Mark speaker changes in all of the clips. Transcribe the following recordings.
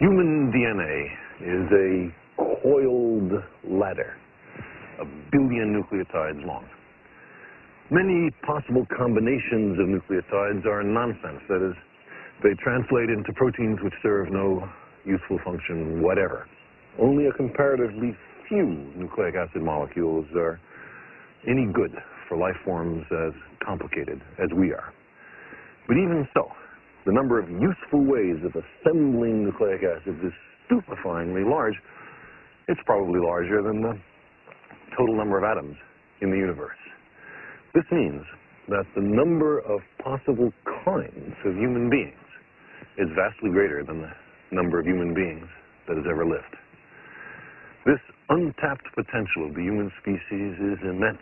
Speaker 1: Human DNA is a coiled ladder, 1 billion nucleotides long. Many possible combinations of nucleotides are nonsense. That is, they translate into proteins which serve no useful function whatever. Only a comparatively few nucleic acid molecules are any good for life forms as complicated as we are. But even so, the number of useful ways of assembling nucleic acids is stupefyingly large. It's probably larger than the total number of atoms in the universe. This means that the number of possible kinds of human beings is vastly greater than the number of human beings that has ever lived. This untapped potential of the human species is immense.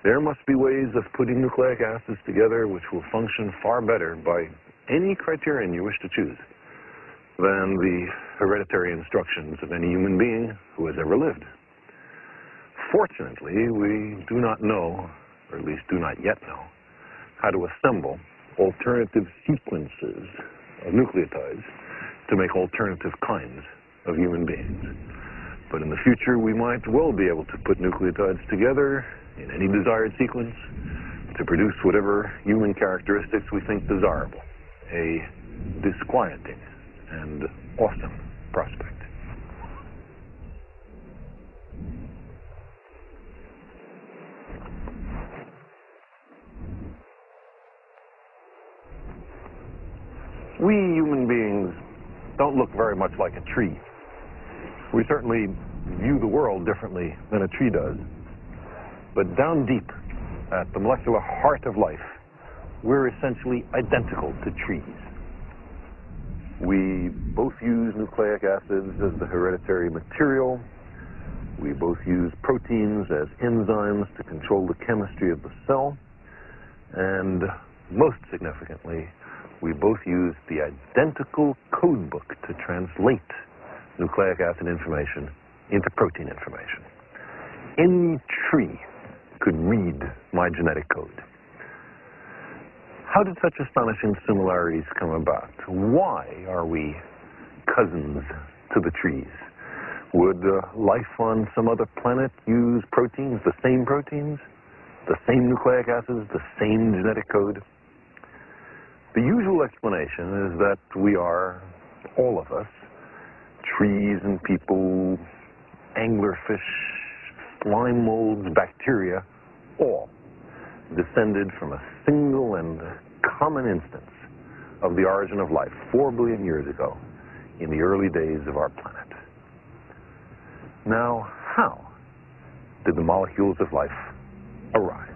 Speaker 1: There must be ways of putting nucleic acids together which will function far better by any criterion you wish to choose than the hereditary instructions of any human being who has ever lived. Fortunately, we do not know, or at least do not yet know, how to assemble alternative sequences of nucleotides to make alternative kinds of human beings. But in the future, we might well be able to put nucleotides together in any desired sequence to produce whatever human characteristics we think desirable. A disquieting and awesome prospect. We human beings don't look very much like a tree. We certainly view the world differently than a tree does. But down deep, at the molecular heart of life, we're essentially identical to trees. We both use nucleic acids as the hereditary material. We both use proteins as enzymes to control the chemistry of the cell. And most significantly, we both use the identical code book to translate nucleic acid information into protein information. Any tree could read my genetic code. How did such astonishing similarities come about? Why are we cousins to the trees? Would life on some other planet use proteins, the same nucleic acids, the same genetic code? The usual explanation is that we are, all of us, trees and people, anglerfish, slime molds, bacteria, all descended from a single and common instance of the origin of life 4 billion years ago in the early days of our planet. Now, how did the molecules of life arise?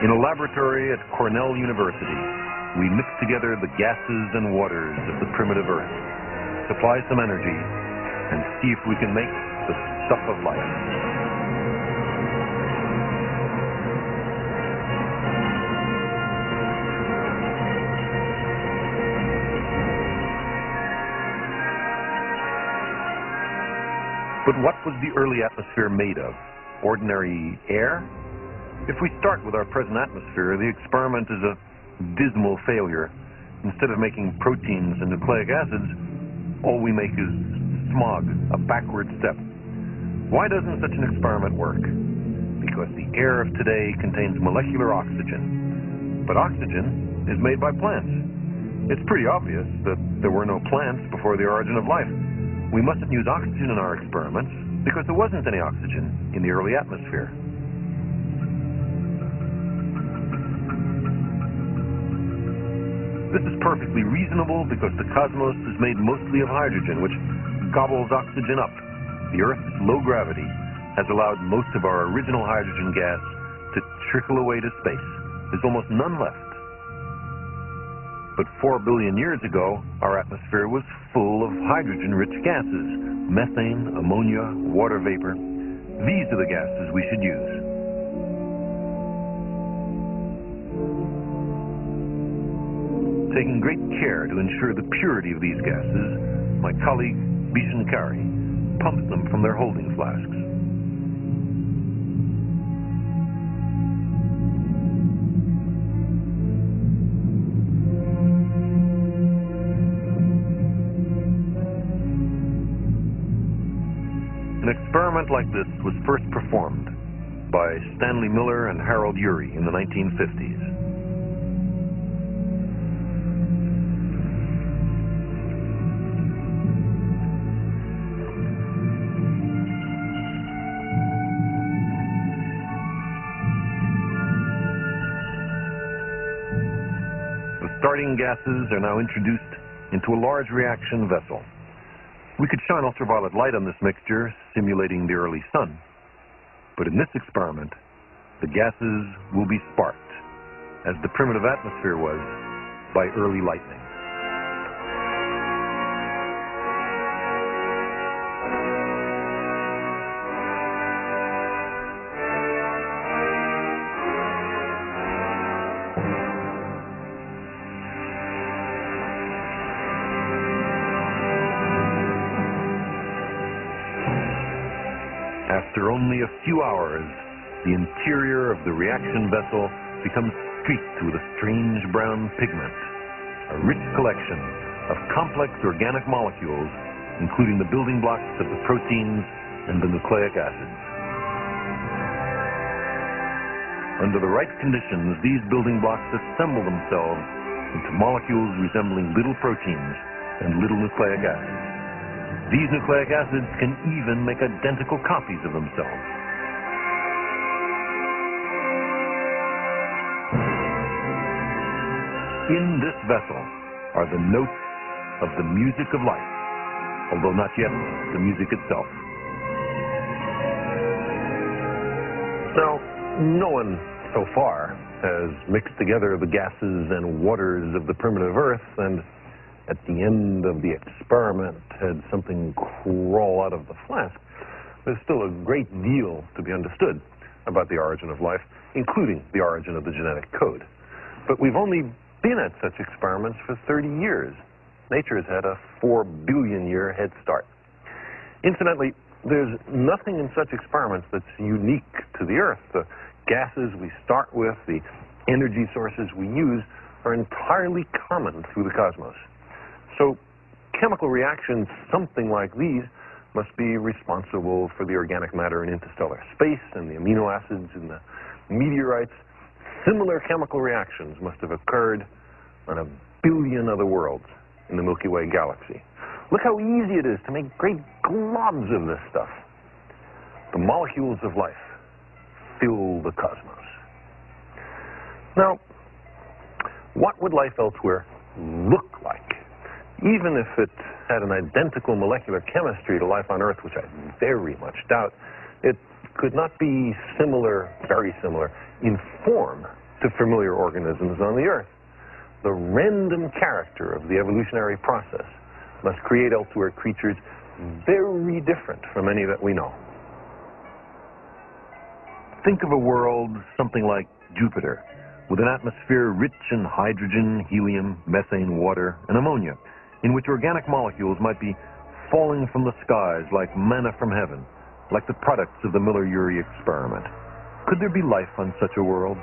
Speaker 1: In a laboratory at Cornell University, we mix together the gases and waters of the primitive Earth, supply some energy, and see if we can make the stuff of life. But what was the early atmosphere made of? Ordinary air? If we start with our present atmosphere, the experiment is a dismal failure. Instead of making proteins and nucleic acids, all we make is smog, a backward step. Why doesn't such an experiment work? Because the air of today contains molecular oxygen. But oxygen is made by plants. It's pretty obvious that there were no plants before the origin of life. We mustn't use oxygen in our experiments because there wasn't any oxygen in the early atmosphere. This is perfectly reasonable because the cosmos is made mostly of hydrogen, which gobbles oxygen up. The Earth's low gravity has allowed most of our original hydrogen gas to trickle away to space. There's almost none left. But 4 billion years ago, our atmosphere was full of hydrogen-rich gases, methane, ammonia, water vapor. These are the gases we should use. Taking great care to ensure the purity of these gases, my colleague Bishan Kari pumped them from their holding flasks. An experiment like this was first performed by Stanley Miller and Harold Urey in the 1950s. The starting gases are now introduced into a large reaction vessel. We could shine ultraviolet light on this mixture, simulating the early sun. But in this experiment, the gases will be sparked, as the primitive atmosphere was by early lightning. After only a few hours, the interior of the reaction vessel becomes streaked with a strange brown pigment, a rich collection of complex organic molecules, including the building blocks of the proteins and the nucleic acids. Under the right conditions, these building blocks assemble themselves into molecules resembling little proteins and little nucleic acids. These nucleic acids can even make identical copies of themselves. In this vessel are the notes of the music of life, although not yet the music itself. Now, no one so far has mixed together the gases and waters of the primitive Earth and at the end of the experiment had something crawl out of the flask. There's still a great deal to be understood about the origin of life, including the origin of the genetic code. But we've only been at such experiments for 30 years. Nature has had a 4 billion year head start. Incidentally, there's nothing in such experiments that's unique to the Earth. The gases we start with, the energy sources we use, are entirely common through the cosmos. So chemical reactions, something like these, must be responsible for the organic matter in interstellar space and the amino acids in the meteorites. Similar chemical reactions must have occurred on a billion other worlds in the Milky Way galaxy. Look how easy it is to make great globs of this stuff. The molecules of life fill the cosmos. Now, what would life elsewhere look like? Even if it had an identical molecular chemistry to life on Earth, which I very much doubt, it could not be similar, very similar, in form to familiar organisms on the Earth. The random character of the evolutionary process must create elsewhere creatures very different from any that we know. Think of a world something like Jupiter, with an atmosphere rich in hydrogen, helium, methane, water, and ammonia, in which organic molecules might be falling from the skies like manna from heaven, like the products of the Miller-Urey experiment. Could there be life on such a world?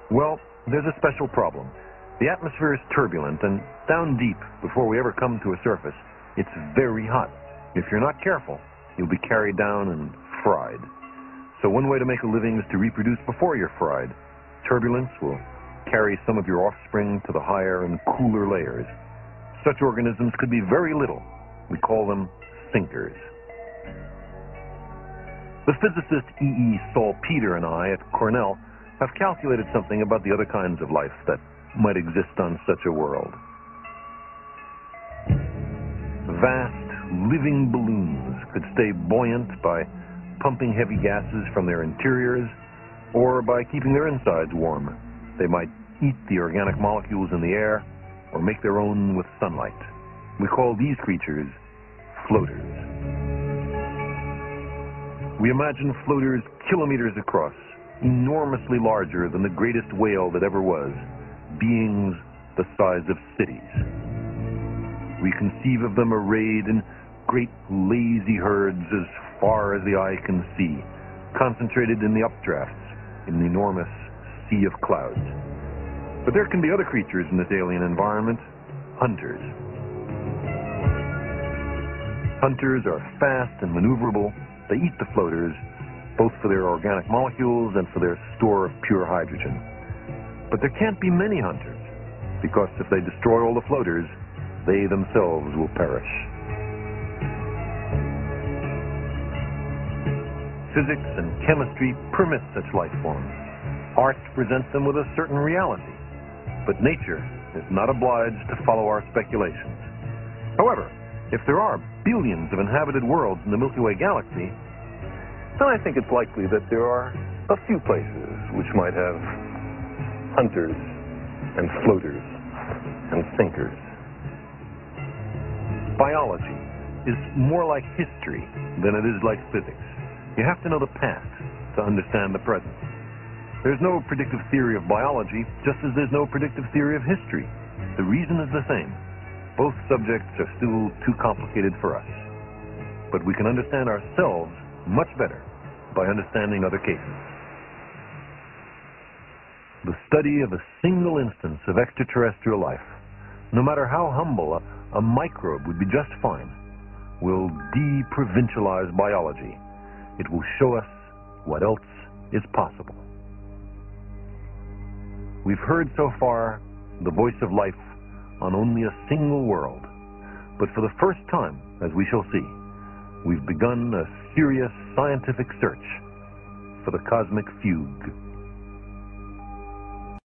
Speaker 1: Well, there's a special problem. The atmosphere is turbulent, and down deep, before we ever come to a surface, it's very hot. If you're not careful, you'll be carried down and fried. So one way to make a living is to reproduce before you're fried. Turbulence will carry some of your offspring to the higher and cooler layers. Such organisms could be very little. We call them sinkers. The physicist E.E. Salpeter and I at Cornell have calculated something about the other kinds of life that might exist on such a world. Vast, living balloons could stay buoyant by pumping heavy gases from their interiors or by keeping their insides warm. They might eat the organic molecules in the air or make their own with sunlight. We call these creatures floaters. We imagine floaters kilometers across, enormously larger than the greatest whale that ever was, beings
Speaker 2: the size of cities. We conceive of them arrayed in great lazy herds as far as the eye can see, concentrated in the updrafts in the enormous sea of clouds. But there can be other creatures in this alien environment, hunters. Hunters are fast and maneuverable. They eat the floaters, both for their organic molecules and for their store of pure hydrogen. But there can't be many hunters, because if they destroy all the floaters, they themselves will perish. Physics and chemistry permit such life forms. Art presents them with a certain reality. But nature is not obliged to follow our speculations. However, if there are billions of inhabited worlds in the Milky Way galaxy, then I think it's likely that there are a few places which might have hunters and floaters and sinkers. Biology is more like history than it is like physics. You have to know the past to understand the present. There's no predictive theory of biology, just as there's no predictive theory of history. The reason is the same. Both subjects are still too complicated for us. But we can understand ourselves much better by understanding other cases. The study of a single instance of extraterrestrial life, no matter how humble, a microbe would be just fine, will de-provincialize biology. It will show us what else is possible. We've heard so far the voice of life on only a single world. But for the first time, as we shall see, we've begun a serious scientific search for the cosmic fugue.